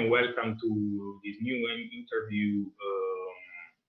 and welcome to this new interview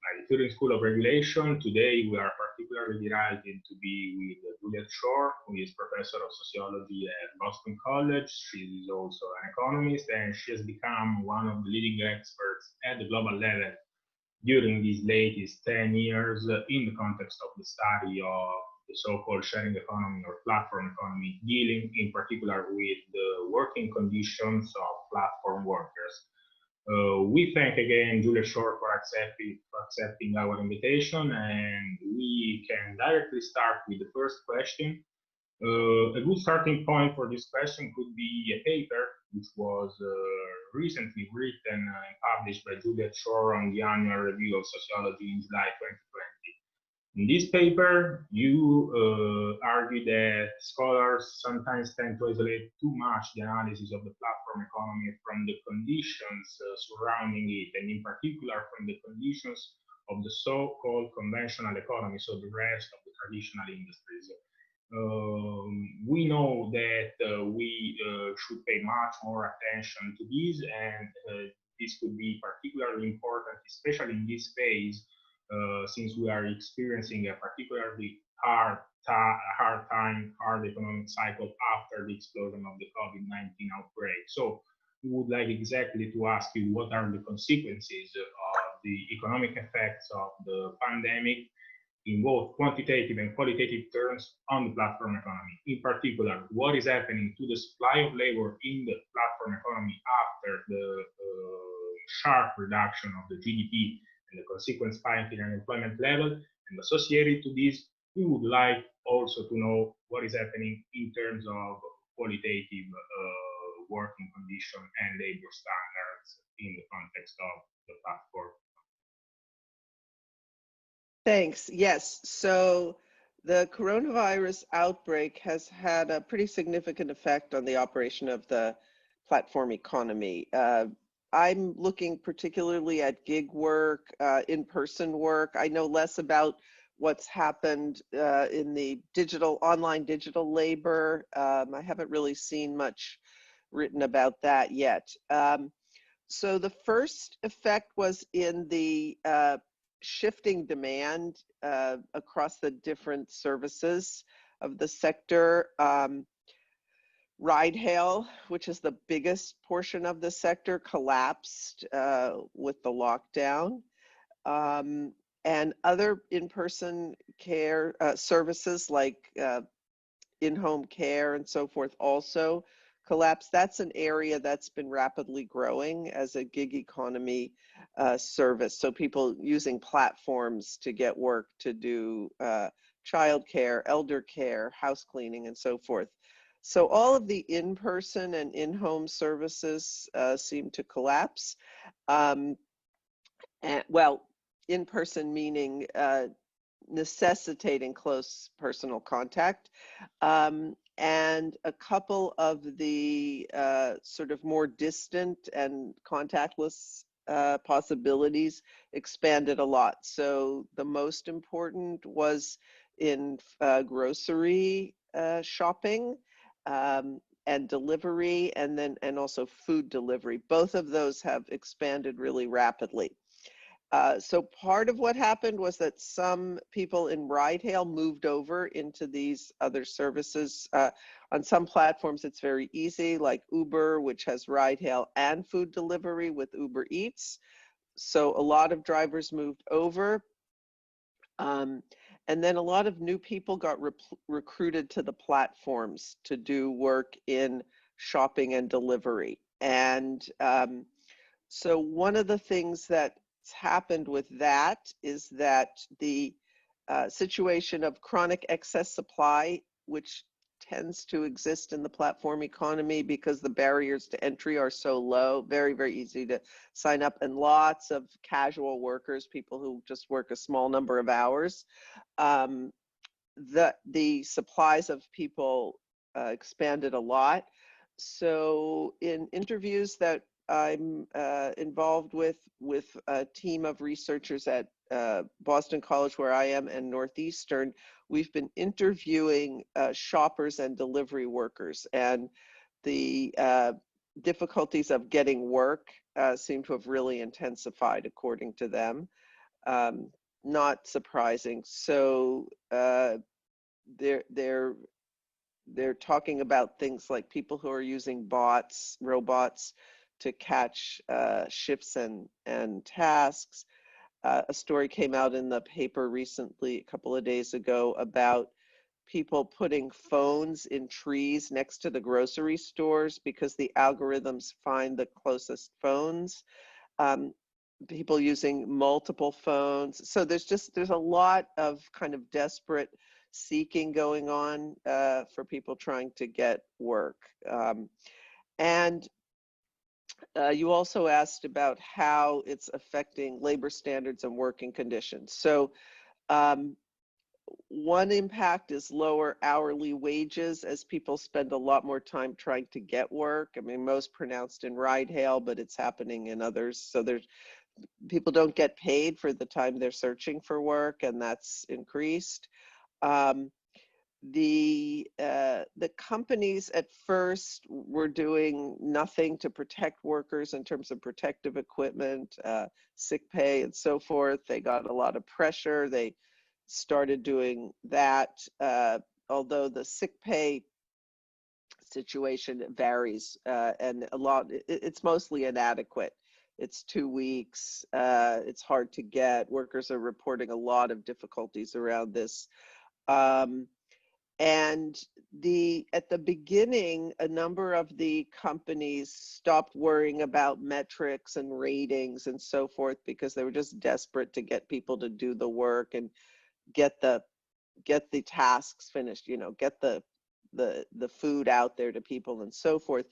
at the Turing School of Regulation. Today we are particularly delighted to be with Juliet Schor, who is professor of sociology at Boston College. She is also an economist, and she has become one of the leading experts at the global level during these latest 10 years in the context of the study of the so-called sharing economy or platform economy, dealing in particular with the working conditions of platform workers. We thank again Juliet Schor for accepting our invitation, and we can directly start with the first question. A good starting point for this question could be a paper which was recently written and published by Juliet Schor on the Annual Review of Sociology in July 2020. In this paper, you argue that scholars sometimes tend to isolate too much the analysis of the platform economy from the conditions surrounding it, and in particular from the conditions of the so-called conventional economy, so the rest of the traditional industries. We know that we should pay much more attention to these, and this could be particularly important, especially in this phase, since we are experiencing a particularly hard economic cycle after the explosion of the COVID-19 outbreak. So we would like exactly to ask you what are the consequences of the economic effects of the pandemic in both quantitative and qualitative terms on the platform economy. In particular, what is happening to the supply of labor in the platform economy after the sharp reduction of the GDP and the consequent spike in unemployment level, and associated to this, we would like also to know what is happening in terms of qualitative working condition and labor standards in the context of the platform. Thanks. Yes. So the coronavirus outbreak has had a pretty significant effect on the operation of the platform economy. I'm looking particularly at gig work, in-person work. I know less about what's happened in the online digital labor. I haven't really seen much written about that yet. So the first effect was in the shifting demand across the different services of the sector. Ride-hail, which is the biggest portion of the sector, collapsed with the lockdown. And other in-person care services like in-home care and so forth also collapsed. That's an area that's been rapidly growing as a gig economy service. So people using platforms to get work to do childcare, elder care, house cleaning, and so forth. So all of the in-person and in-home services seem to collapse. And, well, in-person meaning necessitating close personal contact. And a couple of the sort of more distant and contactless possibilities expanded a lot. So the most important was in grocery shopping and delivery, and also food delivery. Both of those have expanded really rapidly. So part of what happened was that some people in ride-hail moved over into these other services. On some platforms, it's very easy, like Uber, which has ride-hail and food delivery with Uber Eats. So a lot of drivers moved over. And then a lot of new people got recruited to the platforms to do work in shopping and delivery. And so one of the things that's happened with that is that the situation of chronic excess supply, which tends to exist in the platform economy because the barriers to entry are so low, very, very easy to sign up, and lots of casual workers, people who just work a small number of hours. The supplies of people expanded a lot. So in interviews that I'm involved with a team of researchers at Boston College, where I am, and Northeastern, we've been interviewing shoppers and delivery workers, and the difficulties of getting work seem to have really intensified, according to them. Not surprising. So they're talking about things like people who are using robots to catch shifts and tasks. A story came out in the paper recently, a couple of days ago, about people putting phones in trees next to the grocery stores because the algorithms find the closest phones. People using multiple phones. So there's a lot of kind of desperate seeking going on for people trying to get work. And you also asked about how it's affecting labor standards and working conditions. So one impact is lower hourly wages as people spend a lot more time trying to get work. I mean, most pronounced in ride hail, but it's happening in others. So people don't get paid for the time they're searching for work, and that's increased. The companies at first were doing nothing to protect workers in terms of protective equipment, sick pay, and so forth. They got a lot of pressure. They started doing that, although the sick pay situation varies, and it's mostly inadequate. It's 2 weeks. It's hard to get. Workers are reporting a lot of difficulties around this. And at the beginning, a number of the companies stopped worrying about metrics and ratings and so forth because they were just desperate to get people to do the work and get the tasks finished, get the food out there to people and so forth.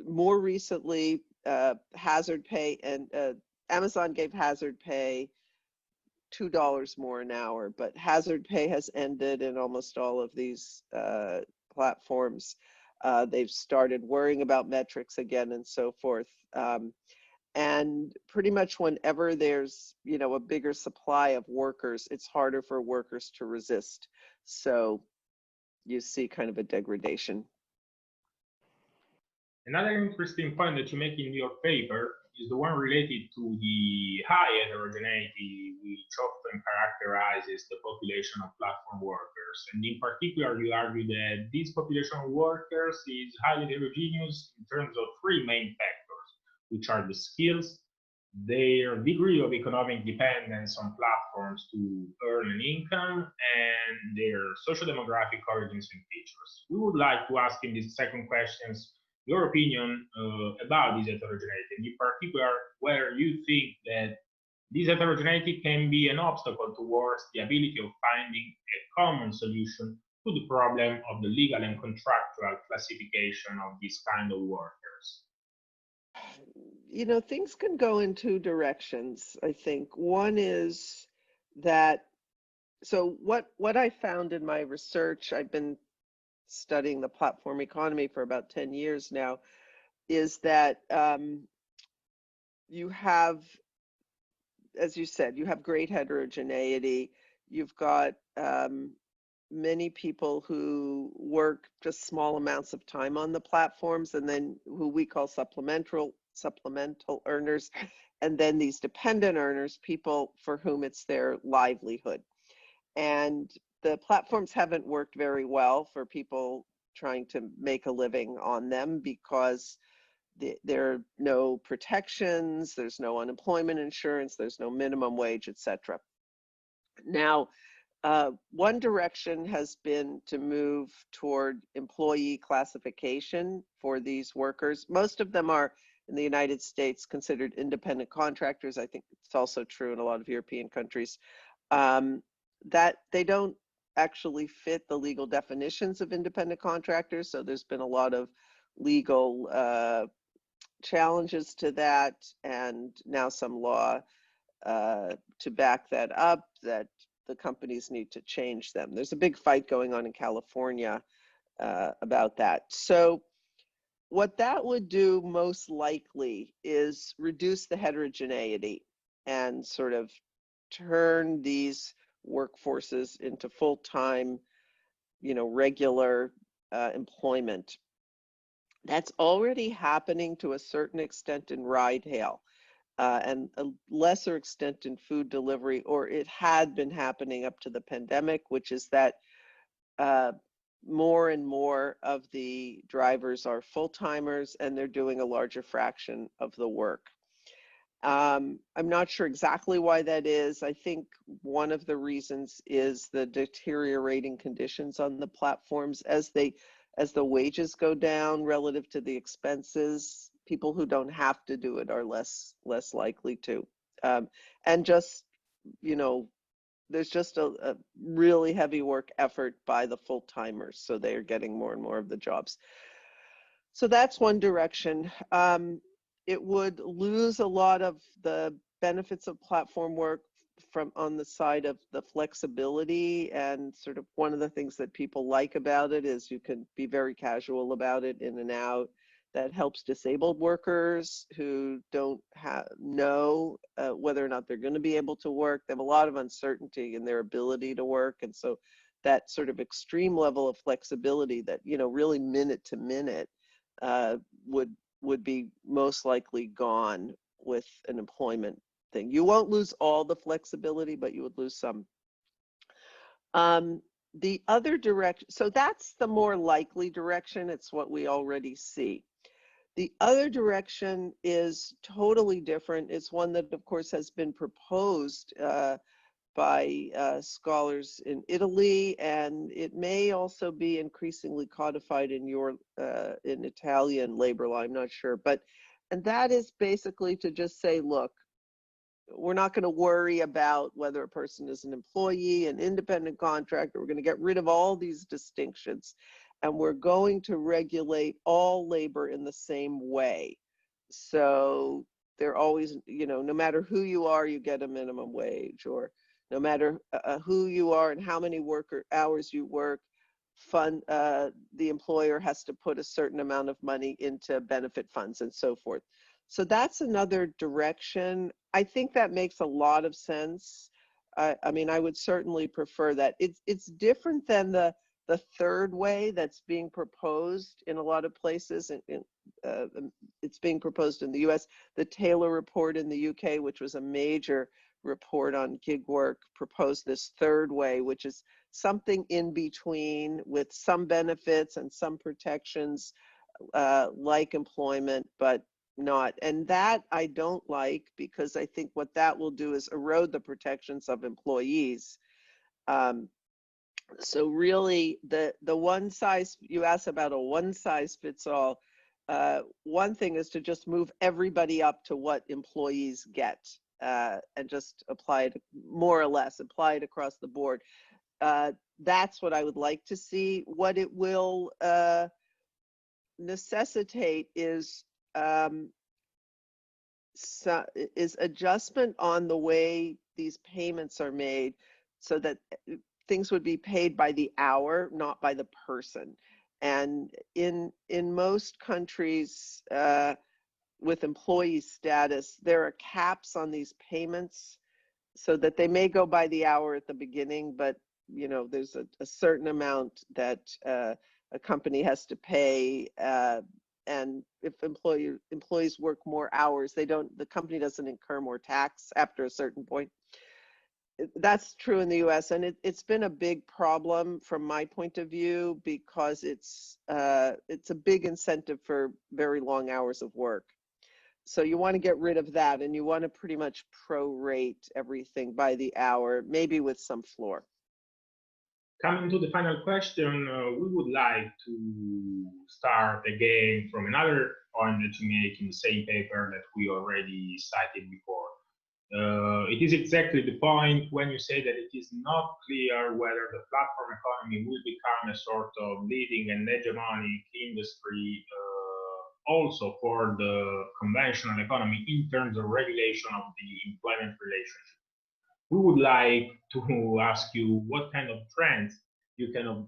More recently, hazard pay and Amazon gave hazard pay $2 more an hour, but hazard pay has ended in almost all of these platforms. They've started worrying about metrics again and so forth. And pretty much whenever there's, a bigger supply of workers, it's harder for workers to resist. So you see kind of a degradation. Another interesting point that you make in your paper is the one related to the high heterogeneity, which often characterizes the population of platform workers. And in particular, you argue that this population of workers is highly heterogeneous in terms of three main factors, which are the skills, their degree of economic dependence on platforms to earn an income, and their social demographic origins and features. We would like to ask in these second questions your opinion about this heterogeneity, and in particular, where you think that this heterogeneity can be an obstacle towards the ability of finding a common solution to the problem of the legal and contractual classification of this kind of workers. Things can go in two directions, I think. One is that, so what I found in my research, I've been studying the platform economy for about 10 years now, is that you have, as you said, you have great heterogeneity. You've got many people who work just small amounts of time on the platforms, and then who we call supplemental earners, and then these dependent earners, people for whom it's their livelihood. And the platforms haven't worked very well for people trying to make a living on them because there are no protections, there's no unemployment insurance, there's no minimum wage, etc. Now, one direction has been to move toward employee classification for these workers. Most of them are, in the United States, considered independent contractors. I think it's also true in a lot of European countries. That they don't actually fit the legal definitions of independent contractors. So there's been a lot of legal challenges to that, and now some law to back that up, that the companies need to change them. There's a big fight going on in California about that. So what that would do most likely is reduce the heterogeneity and sort of turn these workforces into full-time, regular employment. That's already happening to a certain extent in ride hail, and a lesser extent in food delivery, or it had been happening up to the pandemic, which is that uh, more and more of the drivers are full-timers and they're doing a larger fraction of the work. I'm not sure exactly why that is. I think one of the reasons is the deteriorating conditions on the platforms as the wages go down relative to the expenses. People who don't have to do it are less likely to. And just, you know, there's just a really heavy work effort by the full timers, so they are getting more and more of the jobs. So that's one direction. It would lose a lot of the benefits of platform work from on the side of the flexibility, and sort of one of the things that people like about it is you can be very casual about it, in and out. That helps disabled workers who don't know whether or not they're going to be able to work. They have a lot of uncertainty in their ability to work, and so that sort of extreme level of flexibility that, you know, really minute to minute uh, would be most likely gone with an employment thing. You won't lose all the flexibility, but you would lose some. The other direction, so that's the more likely direction. It's what we already see. The other direction is totally different. It's one that, of course, has been proposed by scholars in Italy, and it may also be increasingly codified in in Italian labor law. I'm not sure, and that is basically to just say, look, we're not going to worry about whether a person is an employee, an independent contractor. We're going to get rid of all these distinctions, and we're going to regulate all labor in the same way. So they're always, you know, no matter who you are, you get a minimum wage, or no matter who you are and how many hours you work, the employer has to put a certain amount of money into benefit funds and so forth. So that's another direction. I think that makes a lot of sense. I mean, I would certainly prefer that. It's different than the third way that's being proposed in a lot of places. It's being proposed in the US. The Taylor report in the UK, which was a major report on gig work, proposed this third way, which is something in between with some benefits and some protections like employment, but not. And that I don't like, because I think what that will do is erode the protections of employees. So really, the one size, you asked about a one size fits all. One thing is to just move everybody up to what employees get, and just apply it, more or less, apply it across the board. That's what I would like to see. What it will necessitate is adjustment on the way these payments are made, so that things would be paid by the hour, not by the person. And in most countries with employee status, there are caps on these payments, so that they may go by the hour at the beginning, but you know, there's a certain amount that a company has to pay, and if employees work more hours, the company doesn't incur more tax after a certain point. That's true in the US, and it's been a big problem from my point of view, because it's a big incentive for very long hours of work. So you want to get rid of that, and you want to pretty much prorate everything by the hour, maybe with some floor. Coming to the final question, we would like to start again from another point that you make in the same paper that we already cited before. It is exactly the point when you say that it is not clear whether the platform economy will become a sort of leading and hegemonic industry also for the conventional economy in terms of regulation of the employment relationship. We would like to ask you what kind of trends you can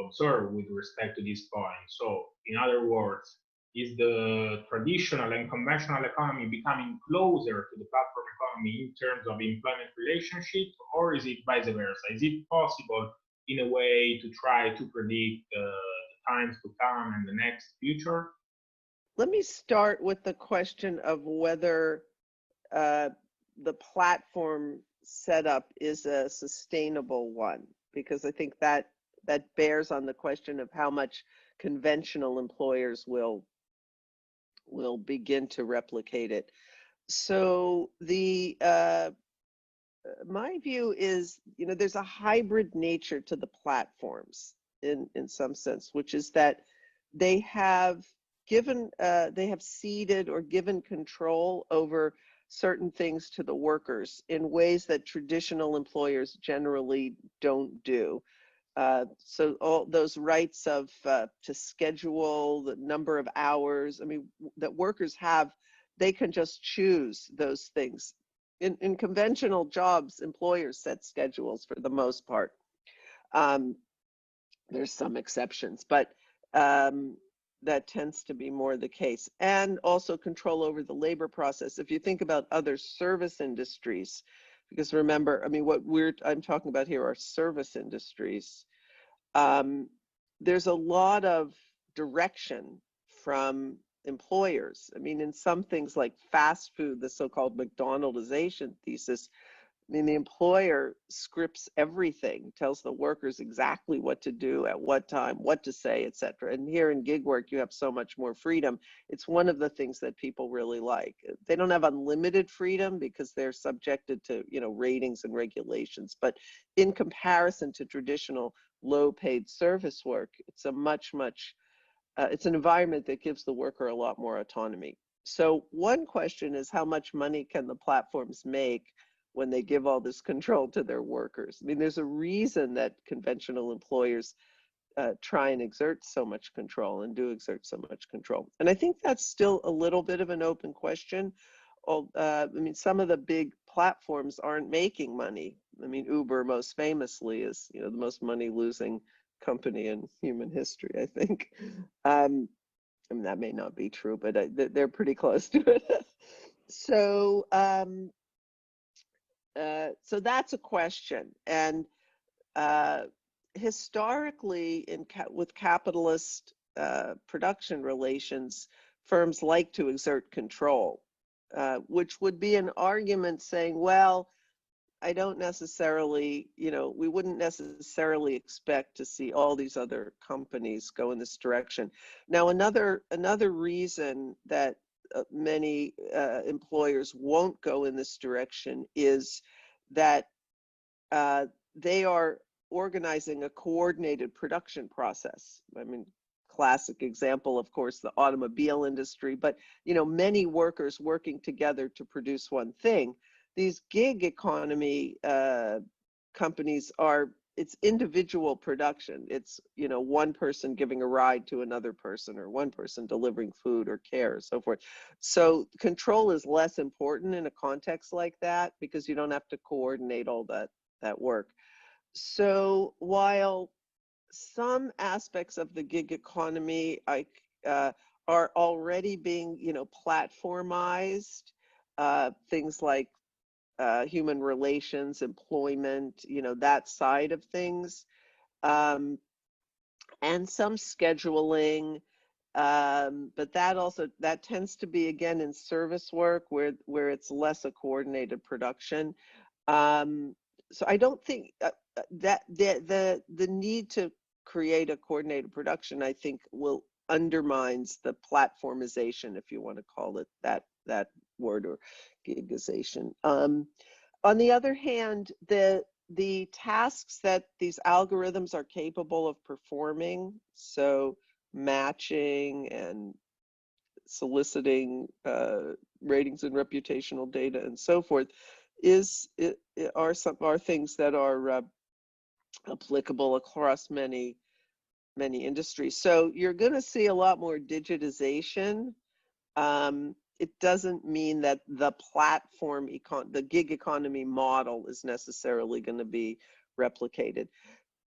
observe with respect to this point. So, in other words, is the traditional and conventional economy becoming closer to the platform economy in terms of employment relationship, or is it vice versa? Is it possible in a way to try to predict the times to come and the next future? let me start with the question of whether the platform setup is a sustainable one, because I think that bears on the question of how much conventional employers will begin to replicate it. So the my view is, there's a hybrid nature to the platforms in some sense, which is that they have ceded or given control over certain things to the workers in ways that traditional employers generally don't do. So all those rights of to schedule the number of hours, I mean, that workers have, they can just choose those things. In conventional jobs, employers set schedules for the most part. There's some exceptions, but that tends to be more the case. And also control over the labor process. If you think about other service industries, because remember, I mean, what I'm talking about here are service industries. There's a lot of direction from employers. I mean, in some things like fast food, the so-called McDonaldization thesis, I mean, the employer scripts everything, tells the workers exactly what to do at what time, what to say, etc. And here in gig work, you have so much more freedom. It's one of the things that people really like. They don't have unlimited freedom because they're subjected to, ratings and regulations. But in comparison to traditional low-paid service work, it's a much, it's an environment that gives the worker a lot more autonomy. So one question is, how much money can the platforms make when they give all this control to their workers? I mean, there's a reason that conventional employers try and exert so much control and do exert so much control. And I think that's still a little bit of an open question. I mean, some of the big platforms aren't making money. I mean, Uber most famously is, the most money-losing company in human history, I think. I mean, that may not be true, but they're pretty close to it. So, so that's a question. And historically, with capitalist production relations, firms like to exert control, which would be an argument saying, well, I don't necessarily, we wouldn't necessarily expect to see all these other companies go in this direction. Now, another reason that many employers won't go in this direction is that they are organizing a coordinated production process. I mean, classic example, of course, the automobile industry, but many workers working together to produce one thing. These gig economy companies it's individual production. It's, one person giving a ride to another person, or one person delivering food or care, or so forth. So control is less important in a context like that, because you don't have to coordinate all that work. So while some aspects of the gig economy are already being, platformized, things like human relations, employment, that side of things, and some scheduling, but that tends to be, again, in service work where it's less a coordinated production. So I don't think that the need to create a coordinated production, I think, will undermines the platformization, if you want to call it that word, or gigization. On the other hand, the tasks that these algorithms are capable of performing, so matching and soliciting ratings and reputational data and so forth, are things that are applicable across many industries. So you're going to see a lot more digitization. It doesn't mean that the platform the gig economy model is necessarily going to be replicated.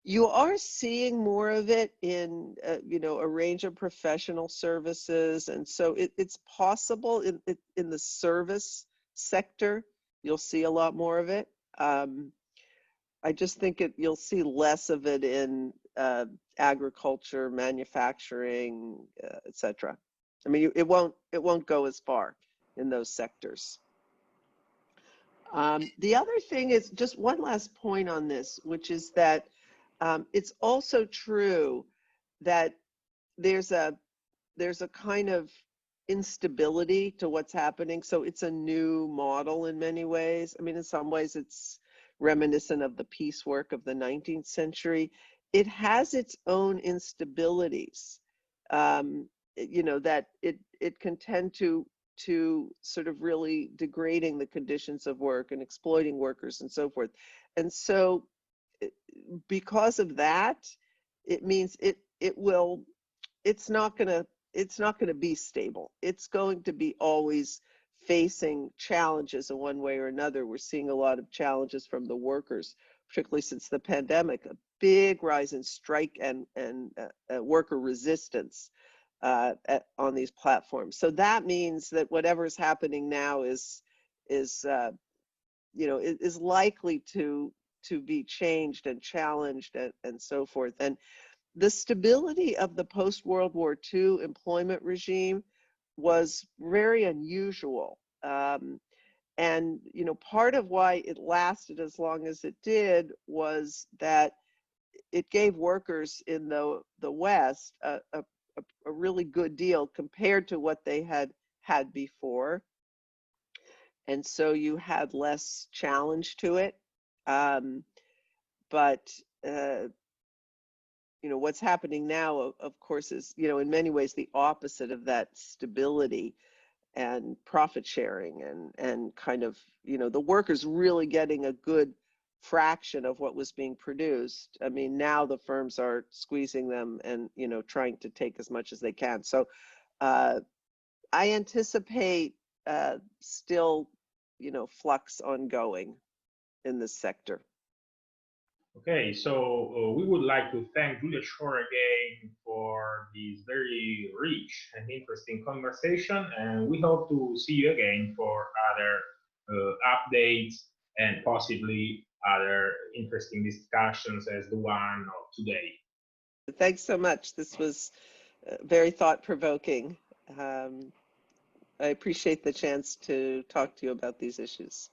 You are seeing more of it in a range of professional services, and so it's possible in the service sector you'll see a lot more of it. I just think you'll see less of it in agriculture, manufacturing, etc. I mean, it won't go as far in those sectors. The other thing is just one last point on this, which is that it's also true that there's a kind of instability to what's happening. So it's a new model in many ways. I mean, in some ways it's reminiscent of the piecework of the 19th century. It has its own instabilities, you know, that it can tend to sort of really degrading the conditions of work and exploiting workers and so forth. And so because of that, it means it's not going to be stable. It's going to be always facing challenges in one way or another. We're seeing a lot of challenges from the workers, particularly since the pandemic, a big rise in strike and worker resistance on these platforms. So that means that whatever's happening now is you know, is likely to be changed and challenged and so forth. And the stability of the post-World War II employment regime was very unusual. And, you know, part of why it lasted as long as it did was that it gave workers in the West a really good deal compared to what they had before. And so you had less challenge to it. But you know, what's happening now, of course, is, you know, in many ways the opposite of that stability and profit sharing and kind of, you know, the workers really getting a good fraction of what was being produced. I mean, now the firms are squeezing them and, you know, trying to take as much as they can. So I anticipate still, you know, flux ongoing in this sector. Okay, so we would like to thank Juliet Schor again for this very rich and interesting conversation, and we hope to see you again for other updates and possibly other interesting discussions as the one of today. Thanks so much. This was very thought-provoking. I appreciate the chance to talk to you about these issues.